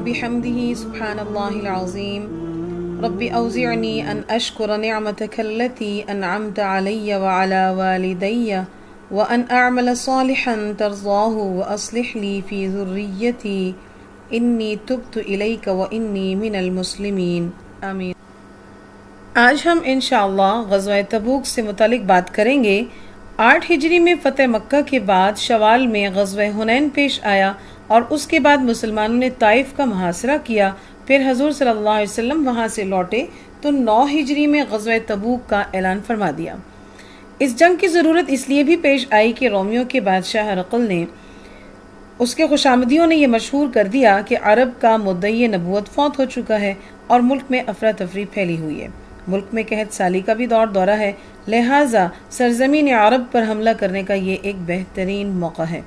وبحمده سبحان الله العظيم رب أوزعني أن أشكر نعمتك التي أنعمت علي وعلى والدي وأن أعمل صالحا ترضاه وأصلح لي في ذريتي إني تبت إليك وإني من المسلمين آمین۔ آج ہم انشاءاللہ غزوہ تبوک سے متعلق بات کریں گے۔ 8 ہجری میں فتح مکہ کے بعد شوال میں غزوہ حنین پیش آیا اور اس کے بعد مسلمانوں نے طائف کا محاصرہ کیا۔ پھر حضور صلی اللہ علیہ وسلم وہاں سے لوٹے تو 9 ہجری میں غزوہ تبوک کا اعلان فرما دیا۔ اس جنگ کی ضرورت اس لیے بھی پیش آئی کہ رومیوں کے بادشاہ ہرقل نے اس کے خوشامدیوں نے یہ مشہور کر دیا کہ عرب کا مدعی نبوت فوت ہو چکا ہے اور ملک میں افراتفری پھیلی ہوئی ہے۔ ملک میں قحط سالی کا بھی دورہ ہے، لہٰذا سرزمین عرب پر حملہ کرنے کا یہ ایک بہترین موقع ہے۔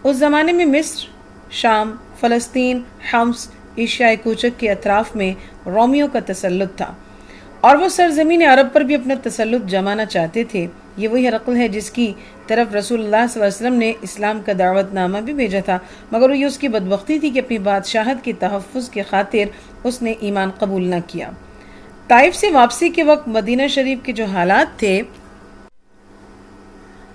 اس زمانے میں مصر، شام، فلسطین، حمص، ایشیائے کوچک کے اطراف میں رومیوں کا تسلط تھا اور وہ سرزمین عرب پر بھی اپنا تسلط جمانا چاہتے تھے۔ یہ وہی ہرقل ہے جس کی طرف رسول اللہ صلی اللہ علیہ وسلم نے اسلام کا دعوت نامہ بھی بھیجا تھا، مگر یہ اس کی بدبختی تھی کہ اپنی بادشاہت کے تحفظ کے خاطر اس نے ایمان قبول نہ کیا۔ طائف سے واپسی کے وقت مدینہ شریف کے جو حالات تھے،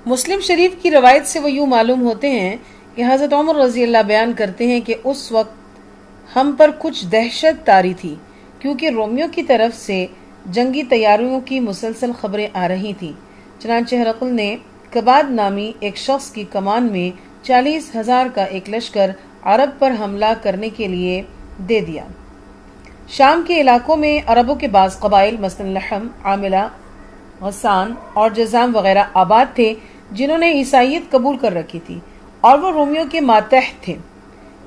مسلم شریف کی روایت سے وہ یوں معلوم ہوتے ہیں کہ حضرت عمر رضی اللہ بیان کرتے ہیں کہ اس وقت ہم پر کچھ دہشت طاری تھی، کیونکہ رومیوں کی طرف سے جنگی تیاریوں کی مسلسل خبریں آ رہی تھیں۔ چنانچہ ہرقل نے کباد نامی ایک شخص کی کمان میں 40,000 کا ایک لشکر عرب پر حملہ کرنے کے لیے دے دیا۔ شام کے علاقوں میں عربوں کے بعض قبائل مثلا لحم، عاملہ، غسان اور جزام وغیرہ آباد تھے جنہوں نے عیسائیت قبول کر رکھی تھی اور وہ رومیوں کے ماتحت تھے۔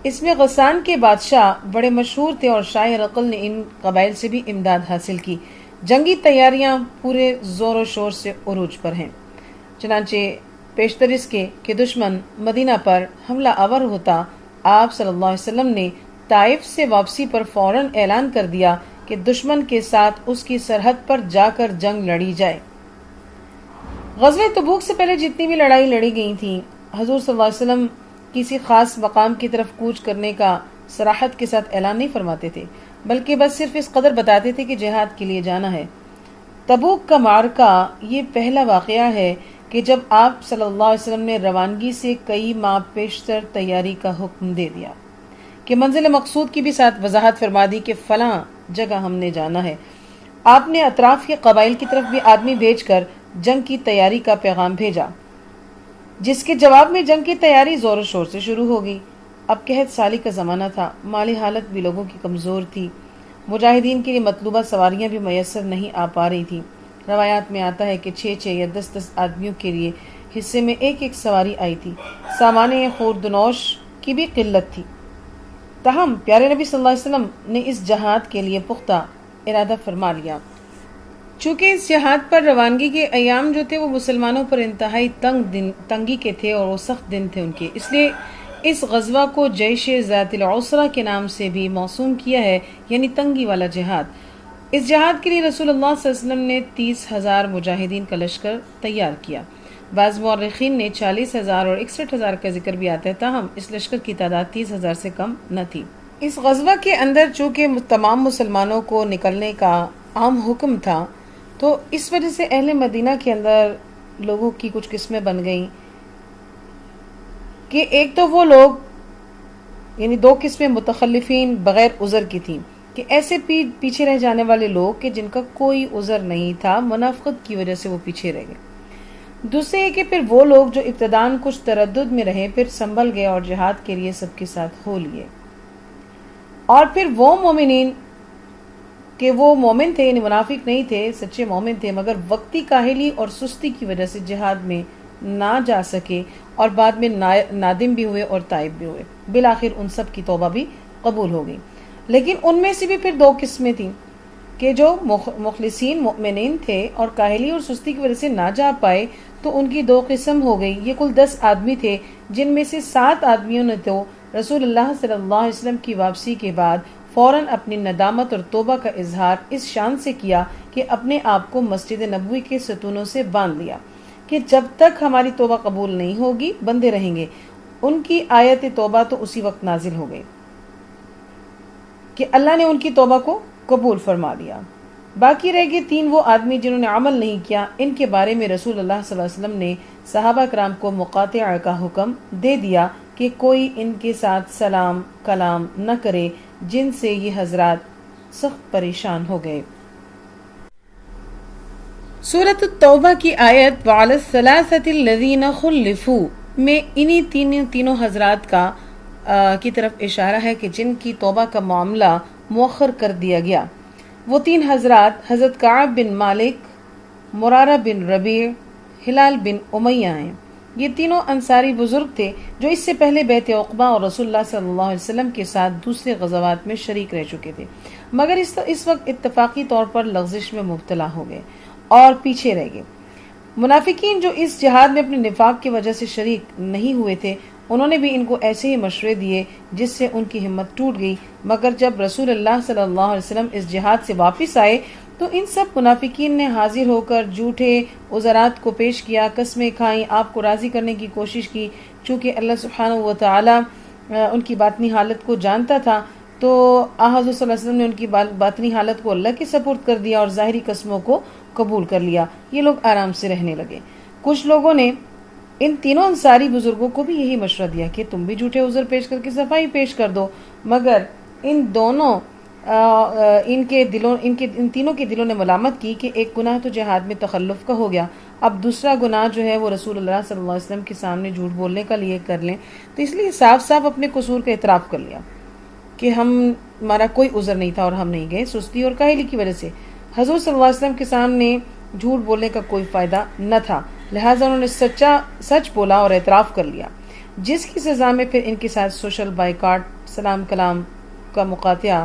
اس میں غسان کے بادشاہ بڑے مشہور تھے اور شاہ ہرقل نے ان قبائل سے بھی امداد حاصل کی۔ جنگی تیاریاں پورے زور و شور سے عروج پر ہیں۔ چنانچہ پیشتر اس کے کہ دشمن مدینہ پر حملہ آور ہوتا، آپ صلی اللہ علیہ وسلم نے طائف سے واپسی پر فوراً اعلان کر دیا کہ دشمن کے ساتھ اس کی سرحد پر جا کر جنگ لڑی جائے۔ غزوہ تبوک سے پہلے جتنی بھی لڑائی لڑی گئی تھیں، حضور صلی اللہ علیہ وسلم کسی خاص مقام کی طرف کوچ کرنے کا صراحت کے ساتھ اعلان نہیں فرماتے تھے، بلکہ بس صرف اس قدر بتاتے تھے کہ جہاد کے لیے جانا ہے۔ تبوک کا معرکہ یہ پہلا واقعہ ہے کہ جب آپ صلی اللہ علیہ وسلم نے روانگی سے کئی ماہ پیشتر تیاری کا حکم دے دیا کہ منزل مقصود کی بھی ساتھ وضاحت فرما دی کہ فلاں جگہ ہم نے جانا ہے۔ آپ نے اطراف کے قبائل کی طرف بھی آدمی بھیج کر جنگ کی تیاری کا پیغام بھیجا، جس کے جواب میں جنگ کی تیاری زور و شور سے شروع ہو گئی۔ اب قحط سالی کا زمانہ تھا، مالی حالت بھی لوگوں کی کمزور تھی، مجاہدین کے لیے مطلوبہ سواریاں بھی میسر نہیں آ پا رہی تھیں۔ روایات میں آتا ہے کہ 6 یا 10 آدمیوں کے لیے حصے میں ایک سواری آئی تھی۔ سامان خوردنوش کی بھی قلت تھی، تاہم پیارے نبی صلی اللہ علیہ وسلم نے اس جہاد کے لیے پختہ ارادہ فرما لیا۔ چونکہ اس جہاد پر روانگی کے ایام جو تھے وہ مسلمانوں پر انتہائی تنگی کے تھے اور وہ سخت دن تھے ان کے، اس لیے اس غزوہ کو جیش ذات العسرہ کے نام سے بھی موسوم کیا ہے، یعنی تنگی والا جہاد۔ اس جہاد کے لیے رسول اللہ صلی اللہ علیہ وسلم نے 30,000 مجاہدین کا لشکر تیار کیا۔ بعض مورخین نے 40,000 اور 61,000 کا ذکر بھی آتا ہے، تاہم اس لشکر کی تعداد 30,000 سے کم نہ تھی۔ اس غزوہ کے اندر چونکہ تمام مسلمانوں کو نکلنے کا عام حکم تھا، تو اس وجہ سے اہل مدینہ کے اندر لوگوں کی کچھ قسمیں بن گئیں کہ ایک تو وہ لوگ، یعنی 2 قسمیں متخلفین بغیر عذر کی تھیں، کہ ایسے پیچھے رہ جانے والے لوگ کہ جن کا کوئی عذر نہیں تھا، منافقت کی وجہ سے وہ پیچھے رہ گئے۔ دوسرے ہے کہ پھر وہ لوگ جو ابتداً کچھ تردد میں رہے، پھر سنبھل گئے اور جہاد کے لیے سب کے ساتھ ہو لیے۔ اور پھر وہ مومنین کہ وہ مومن تھے، یعنی منافق نہیں تھے، سچے مومن تھے، مگر وقتی کاہلی اور سستی کی وجہ سے جہاد میں نہ جا سکے اور بعد میں نادم بھی ہوئے اور تائب بھی ہوئے۔ بالآخر ان سب کی توبہ بھی قبول ہو گئی، لیکن ان میں سے بھی پھر 2 قسمیں تھیں کہ جو مخلصین مؤمنین تھے اور کاہلی اور سستی کی وجہ سے نہ جا پائے، تو ان کی 2 قسم ہو گئی۔ یہ کل 10 آدمی تھے، جن میں سے 7 آدمیوں نے تو رسول اللہ صلی اللہ علیہ وسلم کی واپسی کے بعد فوراً اپنی ندامت اور توبہ کا اظہار اس شان سے کیا کہ اپنے آپ کو مسجد نبوی کے ستونوں سے باندھ لیا کہ جب تک ہماری توبہ قبول نہیں ہوگی بندے رہیں گے۔ ان کی آیت توبہ تو اسی وقت نازل ہو گئی۔ کہ اللہ نے ان کی توبہ کو قبول فرما لیا۔ باقی رہ گئے 3 وہ آدمی جنہوں نے عمل نہیں کیا، ان کے بارے میں رسول اللہ صلی اللہ علیہ وسلم نے صحابہ کرام کو مقاطعہ کا حکم دے دیا کہ کوئی ان کے ساتھ سلام کلام نہ کرے، جن سے یہ حضرات سخت پریشان ہو گئے۔ سورۃ التوبہ کی آیت وعلی الثلاثۃ الذین خلفوا میں انہی تینوں حضرات کی طرف اشارہ ہے کہ جن کی توبہ کا معاملہ مؤخر کر دیا گیا۔ وہ 3 حضرات حضرت کعب بن مالک، مرارہ بن ربیع، ہلال بن امیہ ہیں۔ یہ تینوں انصاری بزرگ تھے جو اس سے پہلے بیعت عقبہ اور رسول اللہ صلی اللہ علیہ وسلم کے ساتھ دوسرے غزوات میں شریک رہ چکے تھے، مگر اس وقت اتفاقی طور پر لغزش میں مبتلا ہو گئے اور پیچھے رہ گئے۔ منافقین جو اس جہاد میں اپنے نفاق کی وجہ سے شریک نہیں ہوئے تھے، انہوں نے بھی ان کو ایسے ہی مشورے دیے جس سے ان کی ہمت ٹوٹ گئی، مگر جب رسول اللہ صلی اللہ علیہ وسلم اس جہاد سے واپس آئے تو ان سب منافقین نے حاضر ہو کر جھوٹے عذرات کو پیش کیا، قسمیں کھائیں، آپ کو راضی کرنے کی کوشش کی۔ چونکہ اللہ سبحانہ و تعالی ان کی باطنی حالت کو جانتا تھا، تو حضرت صلی اللہ علیہ وسلم نے ان کی باطنی حالت کو اللہ کے سپرد کر دیا اور ظاہری قسموں کو قبول کر لیا۔ یہ لوگ آرام سے رہنے لگے۔ کچھ لوگوں نے ان تینوں انصاری بزرگوں کو بھی یہی مشورہ دیا کہ تم بھی جھوٹے عذر پیش کر کے صفائی پیش کر دو، مگر ان تینوں کے دلوں نے ملامت کی کہ ایک گناہ تو جہاد میں تخلف کا ہو گیا، اب دوسرا گناہ جو ہے وہ رسول اللہ صلی اللہ علیہ وسلم کے سامنے جھوٹ بولنے کا لیے کر لیں، تو اس لیے صاف اپنے قصور کا اعتراف کر لیا کہ ہمارا کوئی عذر نہیں تھا اور ہم نہیں گئے، سستی اور کاہلی کی وجہ سے۔ حضور صلی اللہ علیہ وسلم کے سامنے جھوٹ بولنے کا کوئی فائدہ نہ تھا، لہٰذا انہوں نے سچ بولا اور اعتراف کر لیا، جس کی سزا میں پھر ان کے ساتھ سوشل بائیکاٹ، سلام کلام کا مقاطعہ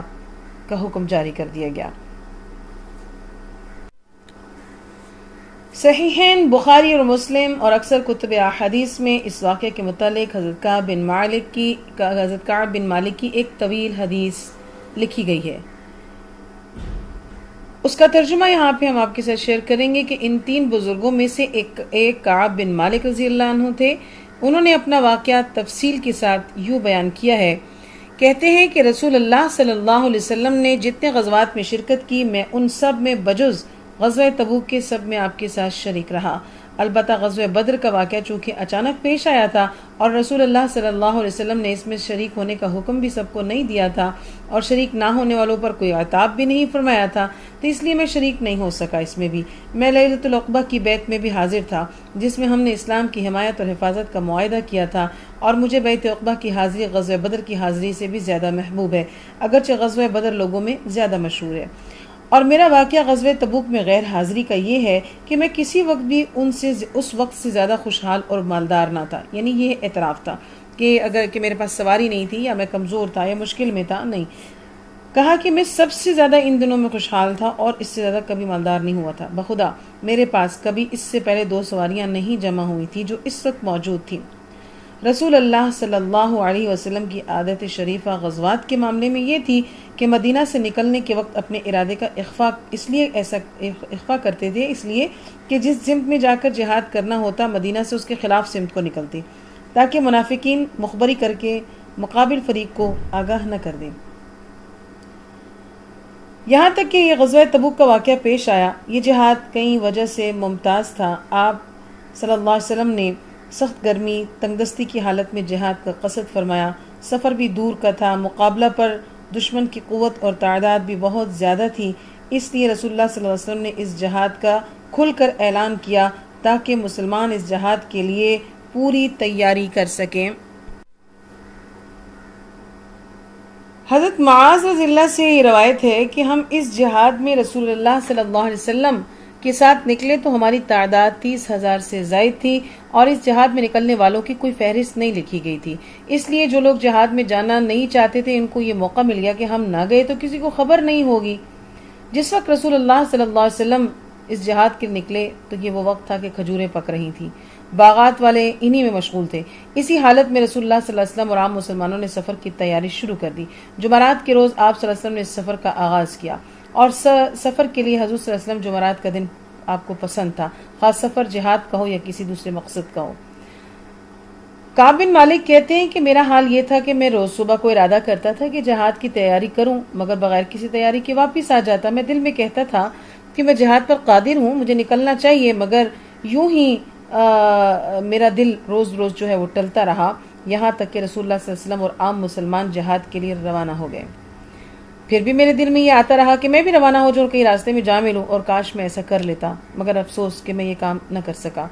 کا حکم جاری کر دیا گیا۔ صحیحین بخاری اور مسلم اور اکثر کتب احادیث میں اس واقعے کے متعلق حضرت کعب بن مالک کی ایک طویل حدیث لکھی گئی ہے۔ اس کا ترجمہ یہاں پہ ہم آپ کے ساتھ شیئر کریں گے کہ ان 3 بزرگوں میں سے ایک کعب بن مالک رضی اللہ عنہ تھے۔ انہوں نے اپنا واقعہ تفصیل کے ساتھ یوں بیان کیا ہے، کہتے ہیں کہ رسول اللہ صلی اللہ علیہ وسلم نے جتنے غزوات میں شرکت کی، میں ان سب میں بجز غزوہ تبوک کے سب میں آپ کے ساتھ شریک رہا۔ البتہ غزوہ بدر کا واقعہ چونکہ اچانک پیش آیا تھا اور رسول اللہ صلی اللہ علیہ وسلم نے اس میں شریک ہونے کا حکم بھی سب کو نہیں دیا تھا اور شریک نہ ہونے والوں پر کوئی عتاب بھی نہیں فرمایا تھا، تو اس لیے میں شریک نہیں ہو سکا۔ اس میں بھی میں لیلۃ العقبہ کی بیعت میں بھی حاضر تھا، جس میں ہم نے اسلام کی حمایت اور حفاظت کا معاہدہ کیا تھا، اور مجھے بیعت عقبہ کی حاضری غزوہ بدر کی حاضری سے بھی زیادہ محبوب ہے، اگرچہ غزوہ بدر لوگوں میں زیادہ مشہور ہے۔ اور میرا واقعہ غزوہ تبوک میں غیر حاضری کا یہ ہے کہ میں کسی وقت بھی اس وقت سے زیادہ خوشحال اور مالدار نہ تھا، یعنی یہ اعتراف تھا کہ میرے پاس سواری نہیں تھی یا میں کمزور تھا یا مشکل میں تھا، نہیں، کہا کہ میں سب سے زیادہ ان دنوں میں خوشحال تھا اور اس سے زیادہ کبھی مالدار نہیں ہوا تھا۔ بخدا میرے پاس کبھی اس سے پہلے 2 سواریاں نہیں جمع ہوئی تھی جو اس وقت موجود تھیں۔ رسول اللہ صلی اللہ علیہ وسلم کی عادت شریفہ غزوات کے معاملے میں یہ تھی کہ مدینہ سے نکلنے کے وقت اپنے ارادے کا اخفا کرتے تھے، اس لیے کہ جس سمت میں جا کر جہاد کرنا ہوتا مدینہ سے اس کے خلاف سمت کو نکلتے، تاکہ منافقین مخبری کر کے مقابل فریق کو آگاہ نہ کر دیں۔ یہاں تک کہ یہ غزوہ تبوک کا واقعہ پیش آیا، یہ جہاد کئی وجہ سے ممتاز تھا۔ آپ صلی اللہ علیہ وسلم نے سخت گرمی، تنگدستی کی حالت میں جہاد کا قصد فرمایا، سفر بھی دور کا تھا، مقابلہ پر دشمن کی قوت اور تعداد بھی بہت زیادہ تھی، اس لیے رسول اللہ صلی اللہ علیہ وسلم نے اس جہاد کا کھل کر اعلان کیا تاکہ مسلمان اس جہاد کے لیے پوری تیاری کر سکیں۔ حضرت معاذ رضی اللہ سے یہ روایت ہے کہ ہم اس جہاد میں رسول اللہ صلی اللہ علیہ وسلم کے ساتھ نکلے تو ہماری تعداد 30,000 سے زائد تھی اور اس جہاد میں نکلنے والوں کی کوئی فہرست نہیں لکھی گئی تھی، اس لیے جو لوگ جہاد میں جانا نہیں چاہتے تھے ان کو یہ موقع مل گیا کہ ہم نہ گئے تو کسی کو خبر نہیں ہوگی۔ جس وقت رسول اللہ صلی اللہ علیہ وسلم اس جہاد کے نکلے تو یہ وہ وقت تھا کہ کھجوریں پک رہی تھیں، باغات والے انہی میں مشغول تھے۔ اسی حالت میں رسول اللہ صلی اللہ علیہ وسلم اور عام مسلمانوں نے سفر کی تیاری شروع کر دی۔ جمعرات کے روز آپ صلی اللہ علیہ وسلم نے اس سفر کا آغاز کیا اور سفر کے لیے حضور صلی اللہ علیہ وسلم جمعرات کا دن آپ کو پسند تھا، خاص سفر جہاد کا ہو یا کسی دوسرے مقصد کا ہو۔ کعب بن مالک کہتے ہیں کہ میرا حال یہ تھا کہ میں روز صبح کو ارادہ کرتا تھا کہ جہاد کی تیاری کروں، مگر بغیر کسی تیاری کے واپس آ جاتا۔ میں دل میں کہتا تھا کہ میں جہاد پر قادر ہوں، مجھے نکلنا چاہیے، مگر یوں ہی میرا دل روز روز جو ہے وہ ٹلتا رہا، یہاں تک کہ رسول اللہ صلی اللہ علیہ وسلم اور عام مسلمان جہاد کے لیے روانہ ہو گئے۔ پھر بھی میرے دل میں یہ آتا رہا کہ میں بھی روانہ ہو جاؤں، کہیں راستے میں جا ملوں، اور کاش میں ایسا کر لیتا، مگر افسوس کہ میں یہ کام نہ کر سکا۔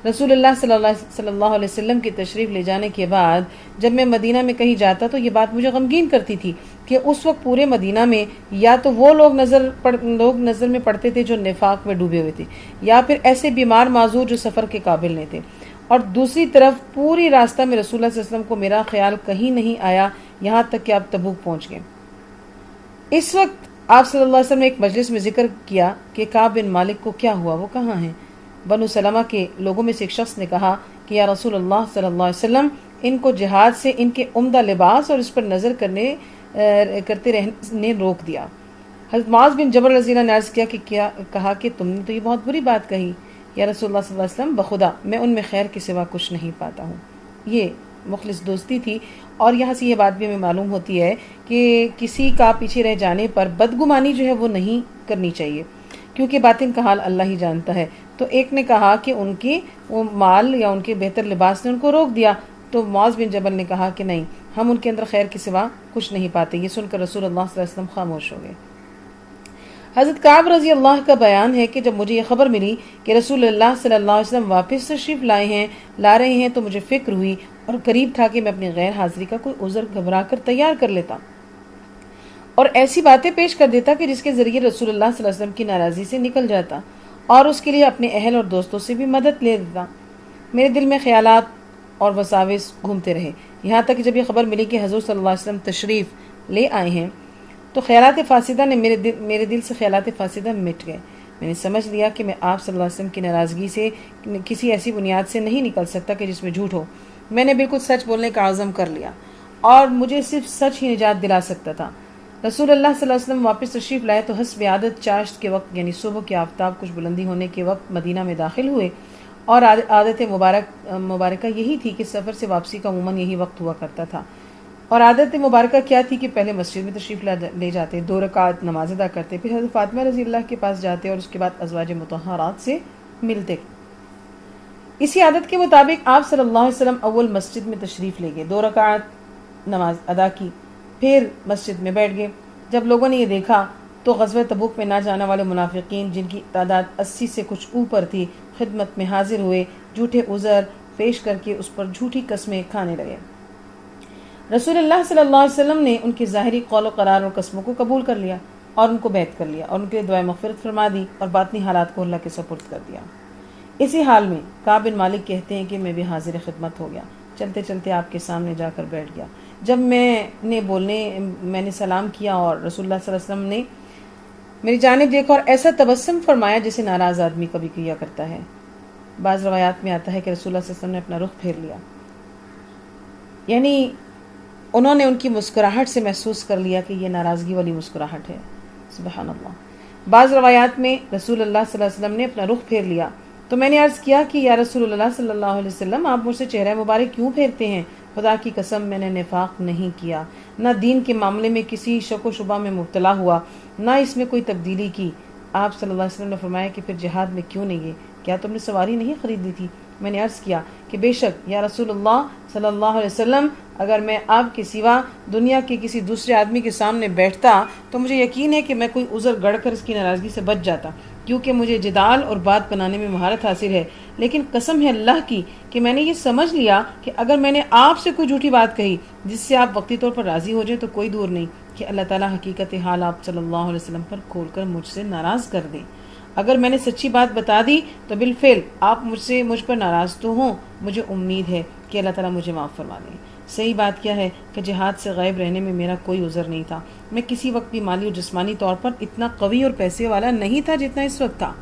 رسول اللہ صلی اللہ علیہ وسلم کی تشریف لے جانے کے بعد جب میں مدینہ میں کہیں جاتا تو یہ بات مجھے غمگین کرتی تھی کہ اس وقت پورے مدینہ میں یا تو وہ لوگ نظر میں پڑتے تھے جو نفاق میں ڈوبے ہوئے تھے، یا پھر ایسے بیمار معذور جو سفر کے قابل نہیں تھے، اور دوسری طرف پوری راستہ میں رسول اللہ صلی اللہ علیہ وسلم کو میرا خیال کہیں نہیں آیا، یہاں تک کہ آپ تبوک پہنچ گئے۔ اس وقت آپ صلی اللہ علیہ وسلم نے ایک مجلس میں ذکر کیا کہ کعب بن مالک کو کیا ہوا، وہ کہاں ہیں؟ بنو سلمہ کے لوگوں میں سے ایک شخص نے کہا کہ یا رسول اللہ صلی اللہ علیہ وسلم، ان کو جہاد سے ان کے عمدہ لباس اور اس پر نظر کرتے رہنے نے روک دیا۔ حضرت معاذ بن جبل رضی اللہ عنہ نے عرض کہا کہ تم نے تو یہ بہت بری بات کہی، یا رسول اللہ صلی اللہ علیہ وسلم، بخدا میں ان میں خیر کے سوا کچھ نہیں پاتا ہوں۔ یہ مخلص دوستی تھی، اور یہاں سے یہ بات بھی ہمیں معلوم ہوتی ہے کہ کسی کا پیچھے رہ جانے پر بدگمانی جو ہے وہ نہیں کرنی چاہیے، کیونکہ باطن کا حال اللہ ہی جانتا ہے۔ تو ایک نے کہا کہ ان کی وہ مال یا ان کے بہتر لباس نے ان کو روک دیا، تو معاذ بن جبل نے کہا کہ نہیں، ہم ان کے اندر خیر کے سوا کچھ نہیں پاتے۔ یہ سن کر رسول اللہ صلی اللہ علیہ وسلم خاموش ہو گئے۔ حضرت کعب رضی اللہ کا بیان ہے کہ جب مجھے یہ خبر ملی کہ رسول اللہ صلی اللہ علیہ وسلم واپس تشریف لا رہے ہیں تو مجھے فکر ہوئی، اور قریب تھا کہ میں اپنی غیر حاضری کا کوئی عذر گھبرا کر تیار کر لیتا اور ایسی باتیں پیش کر دیتا کہ جس کے ذریعے رسول اللہ صلی اللہ علیہ وسلم کی ناراضی سے نکل جاتا، اور اس کے لیے اپنے اہل اور دوستوں سے بھی مدد لے دیتا۔ میرے دل میں خیالات اور وساوس گھومتے رہے، یہاں تک کہ جب یہ خبر ملی کہ حضور صلی اللہ علیہ وسلم تشریف لے آئے ہیں تو خیالات فاسدہ نے میرے دل سے خیالات فاسدہ مٹ گئے۔ میں نے سمجھ لیا کہ میں آپ صلی اللہ علیہ وسلم کی ناراضگی سے کسی ایسی بنیاد سے نہیں نکل سکتا کہ جس میں جھوٹ ہو۔ میں نے بالکل سچ بولنے کا عزم کر لیا، اور مجھے صرف سچ ہی نجات دلا سکتا تھا۔ رسول اللہ صلی اللہ علیہ وسلم واپس تشریف لائے تو حسب عادت چاشت کے وقت، یعنی صبح کے آفتاب کچھ بلندی ہونے کے وقت مدینہ میں داخل ہوئے، اور عادت مبارکہ یہی تھی کہ سفر سے واپسی کا عموماً یہی وقت ہوا کرتا تھا۔ اور عادت مبارکہ کیا تھی کہ پہلے مسجد میں تشریف لے جاتے، 2 رکعت نماز ادا کرتے، پھر حضرت فاطمہ رضی اللہ کے پاس جاتے، اور اس کے بعد ازواج مطہرات سے ملتے۔ اسی عادت کے مطابق آپ صلی اللہ علیہ وسلم اول مسجد میں تشریف لے گئے، 2 رکعت نماز ادا کی، پھر مسجد میں بیٹھ گئے۔ جب لوگوں نے یہ دیکھا تو غزوہ تبوک میں نہ جانے والے منافقین، جن کی تعداد 80 سے کچھ اوپر تھی، خدمت میں حاضر ہوئے، جھوٹے عذر پیش کر کے اس پر جھوٹی قسمیں کھانے لگے۔ رسول اللہ صلی اللہ علیہ وسلم نے ان کے ظاہری قول و قرار اور قسموں کو قبول کر لیا، اور ان کو بیعت کر لیا، اور ان کے دعائے مغفرت فرما دی، اور باطنی حالات کو اللہ کے سپرد کر دیا۔ اسی حال میں کعب بن مالک کہتے ہیں کہ میں بھی حاضر خدمت ہو گیا، چلتے چلتے آپ کے سامنے جا کر بیٹھ گیا۔ جب میں نے سلام کیا اور رسول اللہ صلی اللہ علیہ وسلم نے میری جانب دیکھا اور ایسا تبسم فرمایا جسے ناراض آدمی کبھی کیا کرتا ہے۔ بعض روایات میں آتا ہے کہ رسول اللہ صلی اللہ علیہ وسلم نے اپنا رخ پھیر لیا، یعنی انہوں نے ان کی مسکراہٹ سے محسوس کر لیا کہ یہ ناراضگی والی مسکراہٹ ہے۔ سبحان اللہ۔ بعض روایات میں رسول اللہ صلی اللہ علیہ وسلم نے اپنا رخ پھیر لیا تو میں نے عرض کیا کہ یا رسول اللہ صلی اللہ علیہ وسلم، آپ مجھ سے چہرہ مبارک کیوں پھیرتے ہیں؟ خدا کی قسم میں نے نفاق نہیں کیا، نہ دین کے معاملے میں کسی شک و شبہ میں مبتلا ہوا، نہ اس میں کوئی تبدیلی کی۔ آپ صلی اللہ علیہ وسلم نے فرمایا کہ پھر جہاد میں کیوں نہیں گئے؟ کیا تم نے سواری نہیں خریدی تھی؟ میں نے عرض کیا کہ بے شک یا رسول اللہ صلی اللہ علیہ وسلم، اگر میں آپ کے سوا دنیا کے کسی دوسرے آدمی کے سامنے بیٹھتا تو مجھے یقین ہے کہ میں کوئی عذر گڑھ کر اس کی ناراضگی سے بچ جاتا، کیونکہ مجھے جدال اور بات بنانے میں مہارت حاصل ہے۔ لیکن قسم ہے اللہ کی کہ میں نے یہ سمجھ لیا کہ اگر میں نے آپ سے کوئی جھوٹی بات کہی جس سے آپ وقتی طور پر راضی ہو جائیں تو کوئی دور نہیں کہ اللہ تعالیٰ حقیقت حال آپ صلی اللہ علیہ وسلم پر کھول کر مجھ سے ناراض کر دیں۔ اگر میں نے سچی بات بتا دی تو بالفعل آپ مجھ پر ناراض تو ہوں، مجھے امید ہے کہ اللہ تعالیٰ مجھے معاف فرما دیں۔ صحیح بات کیا ہے کہ جہاد سے غائب رہنے میں میرا کوئی عذر نہیں تھا، میں کسی وقت بھی مالی اور جسمانی طور پر اتنا قوی اور پیسے والا نہیں تھا جتنا اس وقت تھا۔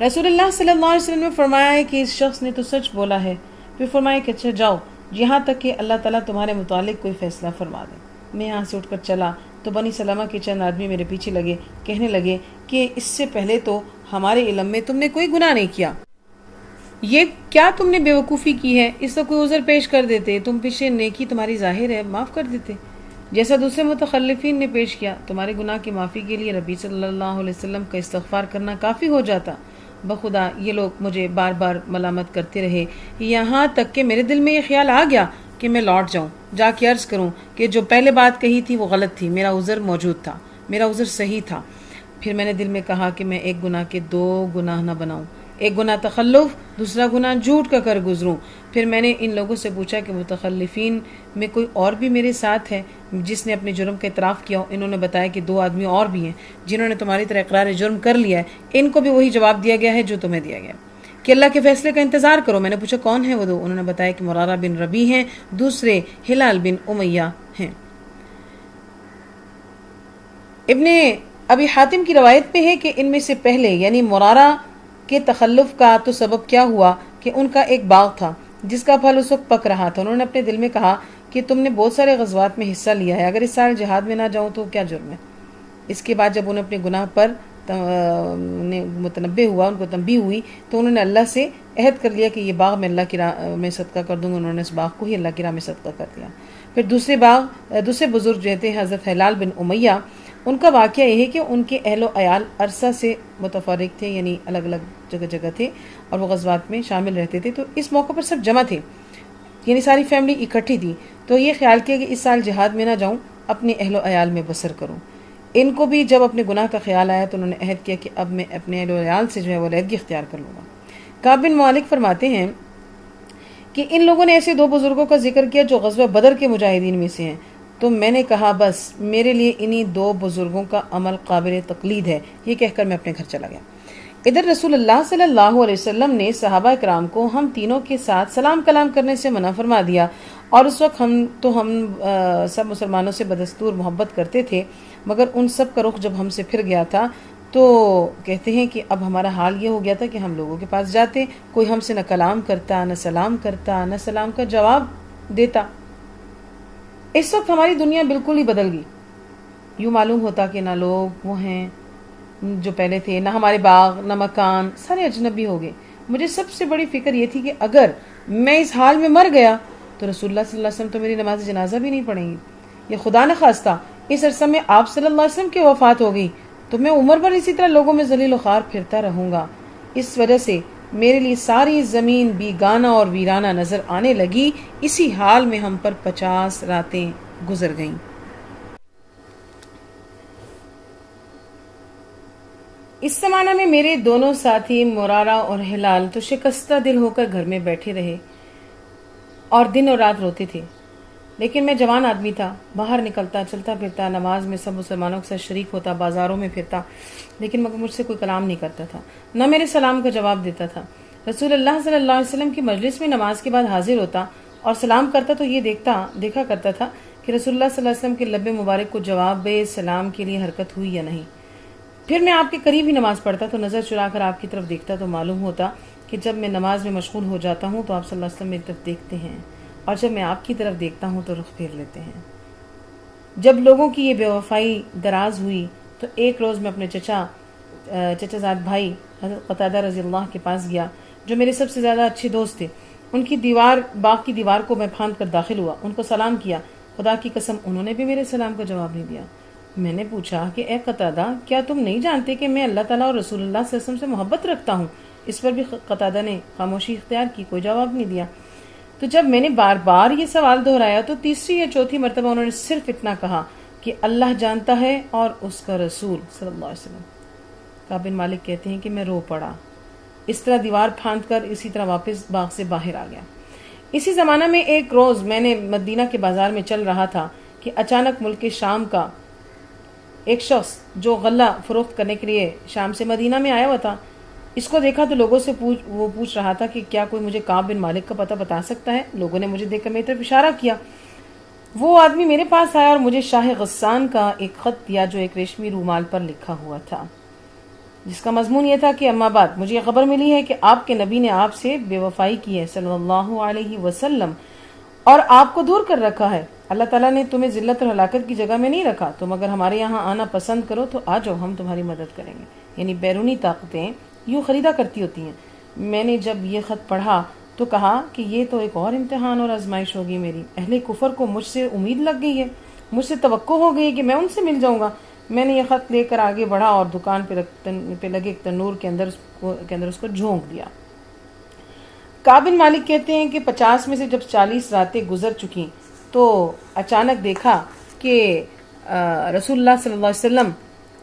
رسول اللہ صلی اللہ علیہ وسلم نے فرمایا ہے کہ اس شخص نے تو سچ بولا ہے۔ پھر فرمایا کہ اچھا جاؤ یہاں تک کہ اللہ تعالیٰ تمہارے متعلق کوئی فیصلہ فرما دے۔ میں یہاں سے اٹھ کر چلا تو بنی سلمہ کے چند آدمی میرے پیچھے لگے، کہنے لگے کہ اس سے پہلے تو ہمارے علم میں تم نے کوئی گناہ نہیں کیا، یہ کیا تم نے بیوقوفی کی ہے؟ اس سے کوئی عذر پیش کر دیتے، تم پیچھے نیکی تمہاری ظاہر ہے، معاف کر دیتے، جیسا دوسرے متخلفین نے پیش کیا۔ تمہارے گناہ کی معافی کے لیے نبی صلی اللہ علیہ وسلم کا استغفار کرنا کافی ہو جاتا۔ بخدا یہ لوگ مجھے بار بار ملامت کرتے رہے، یہاں تک کہ میرے دل میں یہ خیال آ گیا کہ میں لوٹ جاؤں، جا کے عرض کروں کہ جو پہلے بات کہی تھی وہ غلط تھی، میرا عذر موجود تھا، میرا عذر صحیح تھا۔ پھر میں نے دل میں کہا کہ میں ایک گناہ کے دو گناہ نہ بناؤں، ایک گناہ تخلف، دوسرا گناہ جھوٹ کا کر گزروں۔ پھر میں نے ان لوگوں سے پوچھا کہ متخلفین میں کوئی اور بھی میرے ساتھ ہے جس نے اپنے جرم کا اعتراف کیا ہو؟ انہوں نے بتایا کہ 2 آدمی اور بھی ہیں جنہوں نے تمہاری طرح اقرار جرم کر لیا ہے، ان کو بھی وہی جواب دیا گیا ہے جو تمہیں دیا گیا کہ اللہ کے فیصلے کا انتظار کرو۔ میں نے پوچھا کون ہیں وہ 2؟ انہوں نے بتایا کہ مرارہ بن ربی ہیں، دوسرے ہلال بن امیہ ہیں۔ ابن ابی حاتم کی روایت میں ہے کہ ان میں سے پہلے یعنی مرارہ کے تخلف کا تو سبب کیا ہوا کہ ان کا ایک باغ تھا جس کا پھل اس وقت پک رہا تھا۔ انہوں نے اپنے دل میں کہا کہ تم نے بہت سارے غزوات میں حصہ لیا ہے، اگر اس سال جہاد میں نہ جاؤں تو کیا جرم ہے؟ اس کے بعد جب انہیں اپنے گناہ پر متنبہ ہوا، ان کو تنبیہ ہوئی، تو انہوں نے اللہ سے عہد کر لیا کہ یہ باغ میں اللہ کی راہ میں صدقہ کر دوں گا۔ انہوں نے اس باغ کو ہی اللہ کی راہ میں صدقہ کر دیا۔ پھر دوسرے بزرگ جو تھے حضرت ہلال بن امیہ، ان کا واقعہ یہ ہے کہ ان کے اہل و عیال عرصہ سے متفرق تھے، یعنی الگ الگ جگہ تھے اور وہ غزوات میں شامل رہتے تھے، تو اس موقع پر سب جمع تھے، یعنی ساری فیملی اکٹھی تھی۔ تو یہ خیال کیا کہ اس سال جہاد میں نہ جاؤں، اپنے اہل و عیال میں بسر کروں۔ ان کو بھی جب اپنے گناہ کا خیال آیا تو انہوں نے عہد کیا کہ اب میں اپنے اہل و عیال سے جو ہے وہ علیحدگی اختیار کر لوں گا۔ کعب بن مالک فرماتے ہیں کہ ان لوگوں نے ایسے 2 بزرگوں کا ذکر کیا جو غزوہ بدر کے مجاہدین میں سے ہیں، تو میں نے کہا بس میرے لیے انہی 2 بزرگوں کا عمل قابل تقلید ہے، یہ کہہ کر میں اپنے گھر چلا گیا۔ ادھر رسول اللہ صلی اللہ علیہ وسلم نے صحابہ کرام کو ہم تینوں کے ساتھ سلام کلام کرنے سے منع فرما دیا، اور اس وقت ہم سب مسلمانوں سے بدستور محبت کرتے تھے، مگر ان سب کا رخ جب ہم سے پھر گیا تھا تو کہتے ہیں کہ اب ہمارا حال یہ ہو گیا تھا کہ ہم لوگوں کے پاس جاتے، کوئی ہم سے نہ کلام کرتا، نہ سلام کرتا، نہ سلام کا جواب دیتا۔ اس وقت ہماری دنیا بالکل ہی بدل گئی، یوں معلوم ہوتا کہ نہ لوگ وہ ہیں جو پہلے تھے، نہ ہمارے باغ، نہ مکان، سارے اجنبی ہو گئے۔ مجھے سب سے بڑی فکر یہ تھی کہ اگر میں اس حال میں مر گیا تو رسول اللہ صلی اللہ علیہ وسلم تو میری نماز جنازہ بھی نہیں پڑھیں گی، یا خدا نہ خواستہ اس عرصہ میں آپ صلی اللہ علیہ وسلم کی وفات ہو گئی تو میں عمر بھر اسی طرح لوگوں میں ذلیل و خوار پھرتا رہوں گا۔ اس وجہ سے میرے لیے ساری زمین بیگانہ اور ویرانہ نظر آنے لگی۔ اسی حال میں ہم پر 50 راتیں گزر گئیں۔ اس زمانہ میں میرے دونوں ساتھی مرارہ اور ہلال تو شکستہ دل ہو کر گھر میں بیٹھے رہے اور دن اور رات روتے تھے، لیکن میں جوان آدمی تھا، باہر نکلتا، چلتا پھرتا، نماز میں سب مسلمانوں کے ساتھ شریک ہوتا، بازاروں میں پھرتا، لیکن مگر مجھ سے کوئی کلام نہیں کرتا تھا، نہ میرے سلام کا جواب دیتا تھا۔ رسول اللہ صلی اللہ علیہ وسلم کی مجلس میں نماز کے بعد حاضر ہوتا اور سلام کرتا تو یہ دیکھا کرتا تھا کہ رسول اللہ صلی اللہ علیہ وسلم کے لب مبارک کو جواب سلام کے لیے حرکت ہوئی یا نہیں۔ پھر میں آپ کے قریب ہی نماز پڑھتا تو نظر چرا کر آپ کی طرف دیکھتا تو معلوم ہوتا کہ جب میں نماز میں مشغول ہو جاتا ہوں تو آپ صلی اللہ علیہ وسلم میری طرف دیکھتے ہیں، اور جب میں آپ کی طرف دیکھتا ہوں تو رخ پھیر لیتے ہیں۔ جب لوگوں کی یہ بے وفائی دراز ہوئی تو ایک روز میں اپنے چچا زاد بھائی حضرت قتادہ رضی اللہ کے پاس گیا، جو میرے سب سے زیادہ اچھے دوست تھے۔ ان کی باغ کی دیوار کو میں پھاند کر داخل ہوا، ان کو سلام کیا، خدا کی قسم انہوں نے بھی میرے سلام کا جواب نہیں دیا۔ میں نے پوچھا کہ اے قتادہ، کیا تم نہیں جانتے کہ میں اللہ تعالیٰ اور رسول اللہ صلی اللہ علیہ وسلم سے محبت رکھتا ہوں؟ اس پر بھی قتادہ نے خاموشی اختیار کی، کوئی جواب نہیں دیا۔ تو جب میں نے بار بار یہ سوال دہرایا تو تیسری یا چوتھی مرتبہ انہوں نے صرف اتنا کہا کہ اللہ جانتا ہے اور اس کا رسول صلی اللہ علیہ وسلم۔ کعب بن مالک کہتے ہیں کہ میں رو پڑا، اس طرح دیوار پھاند کر اسی طرح واپس باغ سے باہر آ گیا۔ اسی زمانہ میں ایک روز میں نے مدینہ کے بازار میں چل رہا تھا کہ اچانک ملک شام کا ایک شخص جو غلہ فروخت کرنے کے لیے شام سے مدینہ میں آیا ہوا تھا، اس کو دیکھا تو لوگوں سے پوچھ رہا تھا کہ کیا کوئی مجھے کعب بن مالک کا پتہ بتا سکتا ہے؟ لوگوں نے مجھے دیکھ کر میری طرف اشارہ کیا۔ وہ آدمی میرے پاس آیا اور مجھے شاہ غسان کا ایک خط دیا جو ایک ریشمی رومال پر لکھا ہوا تھا، جس کا مضمون یہ تھا کہ اما بعد مجھے یہ خبر ملی ہے کہ آپ کے نبی نے آپ سے بے وفائی کی ہے صلی اللہ علیہ وسلم اور آپ کو دور کر رکھا ہے۔ اللہ تعالیٰ نے تمہیں ذلت اور ہلاکت کی جگہ میں نہیں رکھا، تم اگر ہمارے یہاں آنا پسند کرو تو آ جاؤ، ہم تمہاری مدد کریں گے۔ یعنی بیرونی طاقتیں یوں خریدا کرتی ہوتی ہیں، میں نے جب یہ خط پڑھا تو کہا کہ یہ تو ایک اور امتحان اور آزمائش ہوگی میری، اہل کفر کو مجھ سے امید لگ گئی ہے، مجھ سے توقع ہو گئی کہ میں ان سے مل جاؤں گا۔ میں نے یہ خط لے کر آگے بڑھا اور دکان پہ لگے ایک تنور کے اندر اس کو جھونک دیا۔ کعب بن مالک کہتے ہیں کہ 50 میں سے جب 40 راتیں گزر چکی تو اچانک دیکھا کہ رسول اللہ صلی اللہ علیہ وسلم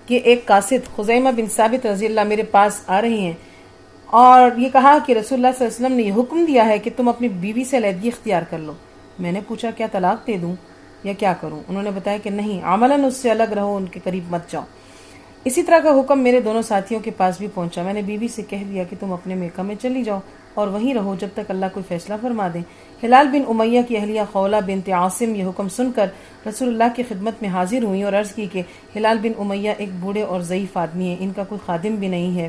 کے ایک قاصد خزیمہ بن ثابت رضی اللہ میرے پاس آ رہے ہیں اور یہ کہا کہ رسول اللہ صلی اللہ علیہ وسلم نے یہ حکم دیا ہے کہ تم اپنی بیوی سے علیحدگی اختیار کر لو۔ میں نے پوچھا کیا طلاق دے دوں یا کیا کروں؟ انہوں نے بتایا کہ نہیں، عملاً اس سے الگ رہو، ان کے قریب مت جاؤ۔ اسی طرح کا حکم میرے دونوں ساتھیوں کے پاس بھی پہنچا۔ میں نے بیوی سے کہہ دیا کہ تم اپنے میکہ میں چلی جاؤ اور وہیں رہو جب تک اللہ کوئی فیصلہ فرما دے۔ ہلال بن امیہ کی اہلیہ خولہ بنت عاصم یہ حکم سن کر رسول اللہ کی خدمت میں حاضر ہوئیں اور عرض کی کہ ہلال بن امیہ ایک بوڑھے اور ضعیف آدمی ہیں، ان کا کوئی خادم بھی نہیں ہے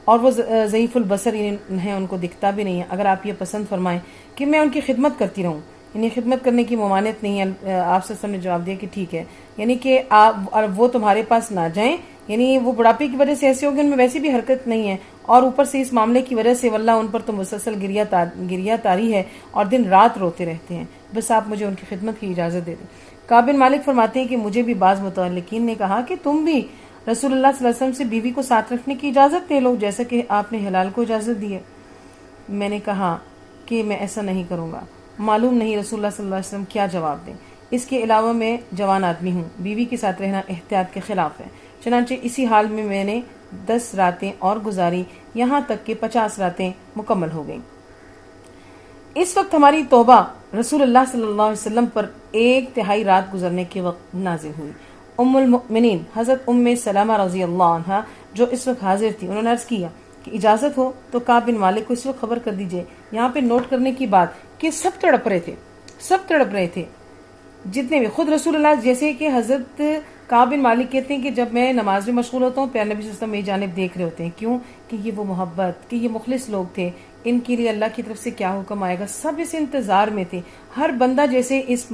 اور وہ ضعیف البصر ہیں، ان کو دکھتا بھی نہیں ہے۔ اگر آپ یہ پسند فرمائیں کہ میں ان کی خدمت کرتی رہوں، انہیں خدمت کرنے کی ممانعت نہیں ہے۔ آپ سے سب نے جواب دیا کہ ٹھیک ہے، یعنی کہ آپ اور وہ تمہارے پاس نہ جائیں، یعنی وہ بڑھاپے کی وجہ سے ایسے ہوگی، ان میں ویسی بھی حرکت نہیں ہے اور اوپر سے اس معاملے کی وجہ سے واللہ ان پر تو مسلسل گریہ تاری ہے اور دن رات روتے رہتے ہیں، بس آپ مجھے ان کی خدمت کی اجازت دے دیں۔ کعب بن مالک فرماتے ہیں کہ مجھے بھی بعض متعلقین نے کہا کہ تم بھی رسول اللہ صلی اللہ علیہ وسلم سے بیوی کو ساتھ رکھنے کی اجازت دے لو جیسا کہ آپ نے ہلال کو اجازت دی ہے۔ میں نے کہا کہ میں ایسا نہیں کروں گا، معلوم نہیں رسول اللہ صلی اللہ علیہ وسلم کیا جواب دیں، اس کے علاوہ میں جوان آدمی ہوں، بیوی کے ساتھ رہنا احتیاط کے خلاف ہے۔ چنانچہ اسی حال میں نے 10 راتیں اور گزاری، یہاں تک کہ 50 راتیں مکمل ہو گئیں۔ اس وقت ہماری توبہ رسول اللہ صلی اللہ علیہ وسلم پر 1/3 رات گزرنے کے وقت نازل ہوئی۔ ام المؤمنین حضرت ام سلمہ رضی اللہ عنہا جو اس وقت حاضر تھی، انہوں نے عرض کیا کہ اجازت ہو تو کعب بن مالک کو اس وقت خبر کر دیجئے۔ یہاں پہ نوٹ کرنے کی بات کہ سب تڑپ رہے تھے جتنے بھی، خود رسول اللہ، جیسے کہ حضرت کعب بن مالک کہتے ہیں کہ جب میں نماز میں مشغول ہوتا ہوں، پیارے نبی صلی اللہ علیہ وسلم میری جانب دیکھ رہے ہوتے ہیں، کیوں کہ یہ وہ محبت، کہ یہ مخلص لوگ تھے، ان کے لیے اللہ کی طرف سے کیا حکم آئے گا، سب اس انتظار میں تھے۔ ہر بندہ جیسے اس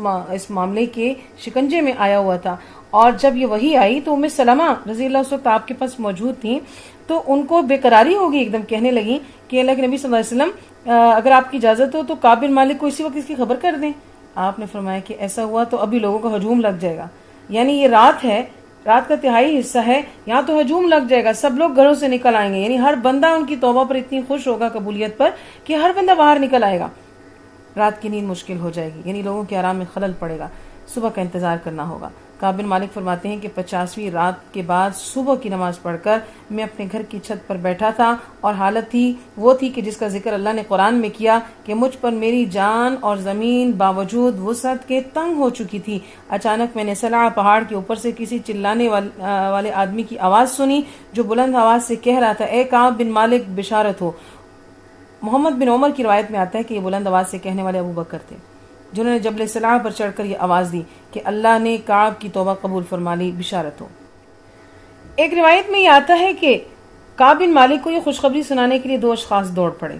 معاملے کے شکنجے میں آیا ہوا تھا، اور جب یہ وحی آئی تو ام سلمہ رضی اللہ اس وقت آپ کے پاس موجود تھیں، تو ان کو بے قراری ہوگی، ایک دم کہنے لگی کہ اللہ کے نبی صلی اللہ علیہ وسلم اگر آپ کی اجازت ہو تو کعب بن مالک کو اسی وقت اس کی خبر کر دیں۔ آپ نے فرمایا کہ ایسا ہوا تو ابھی لوگوں کا ہجوم لگ جائے گا، یعنی یہ رات ہے، رات کا تہائی حصہ ہے، یہاں تو ہجوم لگ جائے گا، سب لوگ گھروں سے نکل آئیں گے، یعنی ہر بندہ ان کی توبہ پر اتنی خوش ہوگا، قبولیت پر، کہ ہر بندہ باہر نکل آئے گا، رات کی نیند مشکل ہو جائے گی، یعنی لوگوں کے آرام میں خلل پڑے گا، صبح کا انتظار کرنا ہوگا۔ کعب بن مالک فرماتے ہیں کہ 50ویں رات کے بعد صبح کی نماز پڑھ کر میں اپنے گھر کی چھت پر بیٹھا تھا، اور حالت وہ تھی کہ جس کا ذکر اللہ نے قرآن میں کیا کہ مجھ پر میری جان اور زمین باوجود وسعت کے تنگ ہو چکی تھی۔ اچانک میں نے سلع پہاڑ کے اوپر سے کسی چلانے والے آدمی کی آواز سنی جو بلند آواز سے کہہ رہا تھا، اے کعب بن مالک بشارت ہو۔ محمد بن عمر کی روایت میں آتا ہے کہ یہ بلند آواز سے کہنے والے ابو بکر تھے، جنہوں نے جبل سلع پر چڑھ کر یہ آواز دی کہ اللہ نے کعب کی توبہ قبول فرما لی، بشارت ہو۔ ایک روایت میں یہ آتا ہے کہ کعب بن مالک کو یہ خوشخبری سنانے کے لیے 2 اشخاص دوڑ پڑے،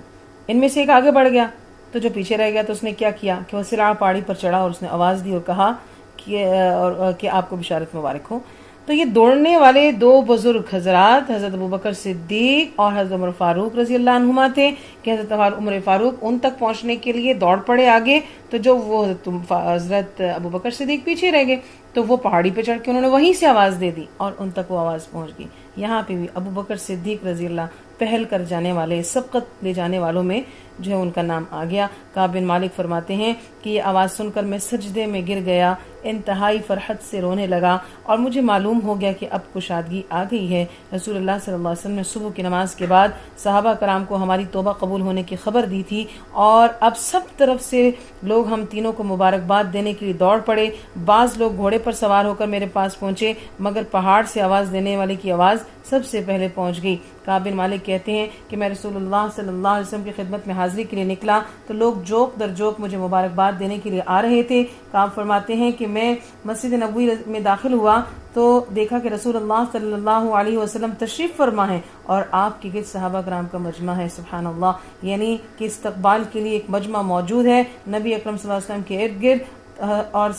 ان میں سے ایک آگے بڑھ گیا تو جو پیچھے رہ گیا تو اس نے کیا کیا کہ وہ سلع پہاڑی پر چڑھا اور اس نے آواز دی اور کہا کہ آپ کو بشارت مبارک ہو۔ تو یہ دوڑنے والے 2 بزرگ حضرات حضرت ابوبکر صدیق اور حضرت عمر فاروق رضی اللہ عنہما تھے کہ حضرت عمر فاروق ان تک پہنچنے کے لیے دوڑ پڑے آگے، تو جو وہ حضرت ابوبکر صدیق پیچھے رہ گئے، تو وہ پہاڑی پہ چڑھ کے انہوں نے وہیں سے آواز دے دی اور ان تک وہ آواز پہنچ گئی۔ یہاں پہ بھی ابوبکر صدیق رضی اللہ پہل کر جانے والے، سبقت لے جانے والوں میں جو ہے ان کا نام آ گیا۔ کعب بن مالک فرماتے ہیں کہ یہ آواز سن کر میں سجدے میں گر گیا، انتہائی فرحت سے رونے لگا اور مجھے معلوم ہو گیا کہ اب کشادگی آ گئی ہے۔ رسول اللہ صلی اللہ علیہ وسلم نے صبح کی نماز کے بعد صحابہ کرام کو ہماری توبہ قبول ہونے کی خبر دی تھی، اور اب سب طرف سے لوگ ہم تینوں کو مبارکباد دینے کے لیے دوڑ پڑے۔ بعض لوگ گھوڑے پر سوار ہو کر میرے پاس پہنچے، مگر پہاڑ سے آواز دینے والے کی آواز سب سے پہلے پہنچ گئی۔ کعب بن مالک کہتے ہیں کہ میں رسول اللہ صلی اللہ علیہ وسلم کی خدمت میں حاضری کے لیے نکلا تو لوگ جوک در جوک مجھے مبارکباد دینے کے لیے آ رہے تھے۔ کعب فرماتے ہیں کہ میں مسجد نبوی میں داخل ہوا تو دیکھا کہ رسول اللہ صلی اللہ علیہ وسلم تشریف فرما ہے اور آپ کے گرد صحابہ کرام کا مجمع ہے۔ سبحان اللہ، یعنی کہ استقبال کے لیے ایک مجمع موجود ہے نبی اکرم صلی اللہ علیہ وسلم کے ارد گرد، اور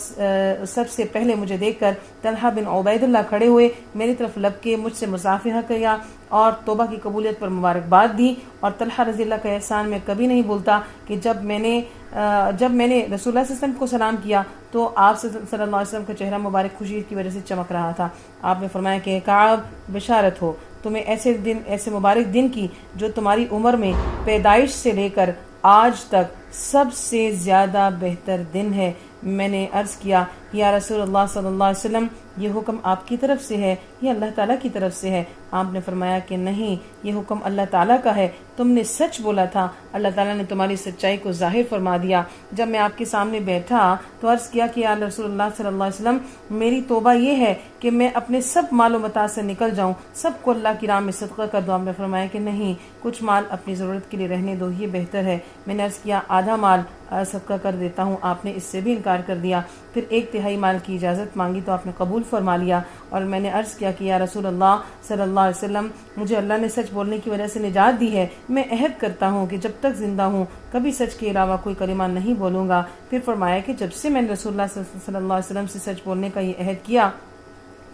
سب سے پہلے مجھے دیکھ کر طلحہ بن عبید اللہ کھڑے ہوئے، میری طرف لب کے مجھ سے مصافحہ کیا اور توبہ کی قبولیت پر مبارکباد دی۔ اور طلحہ رضی اللہ کا احسان میں کبھی نہیں بھولتا کہ جب میں نے رسول اللہ صلی اللہ علیہ وسلم کو سلام کیا تو آپ صلی اللہ علیہ وسلم کا چہرہ مبارک خوشی کی وجہ سے چمک رہا تھا۔ آپ نے فرمایا کہ کعب بشارت ہو تمہیں ایسے مبارک دن کی جو تمہاری عمر میں پیدائش سے لے کر آج تک سب سے زیادہ بہتر دن ہے۔ میں نے عرض کیا یا رسول اللہ صلی اللہ علیہ وسلم یہ حکم آپ کی طرف سے ہے یا اللہ تعالیٰ کی طرف سے ہے؟ آپ نے فرمایا کہ نہیں، یہ حکم اللہ تعالیٰ کا ہے، تم نے سچ بولا تھا، اللہ تعالیٰ نے تمہاری سچائی کو ظاہر فرما دیا۔ جب میں آپ کے سامنے بیٹھا تو عرض کیا کہ یا رسول اللہ صلی اللہ علیہ وسلم میری توبہ یہ ہے کہ میں اپنے سب مال و متاع سے نکل جاؤں، سب کو اللہ کی راہ میں صدقہ کر دوں۔ آپ نے فرمایا کہ نہیں، کچھ مال اپنی ضرورت کے لیے رہنے دو، یہ بہتر ہے۔ میں نے عرض کیا آدھا مال صدقہ کر دیتا ہوں، آپ نے اس سے بھی انکار کر دیا۔ پھر 1/3 مال کی اجازت مانگی تو آپ نے قبول فرما لیا، اور میں نے عرض کیا کہ یا رسول اللہ صلی اللہ علیہ وسلم مجھے اللہ نے سچ بولنے کی وجہ سے نجات دی ہے، میں عہد کرتا ہوں کہ جب تک زندہ ہوں کبھی سچ کے علاوہ کوئی کلمہ نہیں بولوں گا۔ پھر فرمایا کہ جب سے میں نے رسول اللہ صلی اللہ علیہ وسلم سے سچ بولنے کا یہ عہد کیا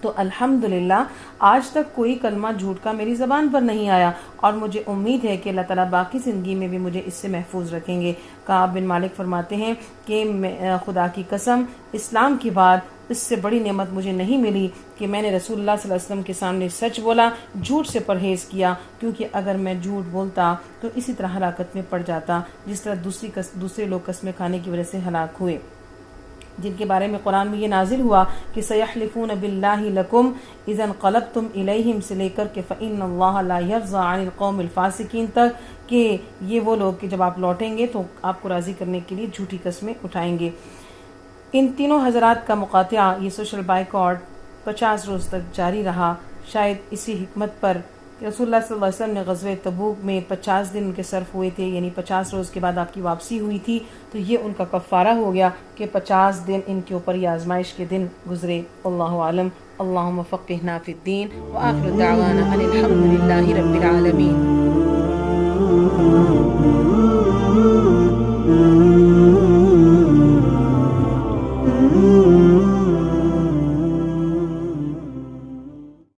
تو الحمدللہ آج تک کوئی کلمہ جھوٹ کا میری زبان پر نہیں آیا، اور مجھے امید ہے کہ اللہ تعالیٰ باقی زندگی میں بھی مجھے اس سے محفوظ رکھیں گے۔ کعب بن مالک فرماتے ہیں کہ خدا کی قسم اسلام کے بعد اس سے بڑی نعمت مجھے نہیں ملی کہ میں نے رسول اللہ صلی اللہ علیہ وسلم کے سامنے سچ بولا، جھوٹ سے پرہیز کیا، کیونکہ اگر میں جھوٹ بولتا تو اسی طرح ہلاکت میں پڑ جاتا جس طرح دوسرے لوگ قسمیں کھانے کی وجہ سے ہلاک ہوئے، جن کے بارے میں قرآن میں یہ نازل ہوا کہ سیحلفون باللہ لکم اذا انقلبتم الیہم سے لے کر کہ فإن اللہ لا یرضی عن القوم الفاسقین تک، کہ یہ وہ لوگ کہ جب آپ لوٹیں گے تو آپ کو راضی کرنے کے لیے جھوٹی قسمیں اٹھائیں گے۔ ان تینوں حضرات کا مقاطعہ، یہ سوشل بائیکاٹ 50 روز تک جاری رہا، شاید اسی حکمت پر رسول اللہ صلی اللہ علیہ وسلم نے غزوہ تبوک میں 50 دن ان کے صرف ہوئے تھے، یعنی 50 روز کے بعد آپ کی واپسی ہوئی تھی، تو یہ ان کا کفارہ ہو گیا کہ 50 دن ان کے اوپر یہ آزمائش کے دن گزرے۔ اللہ عالم۔ اللہم فقہنا فی الدین، وآخر دعوانا ان الحمد للہ رب العالمین۔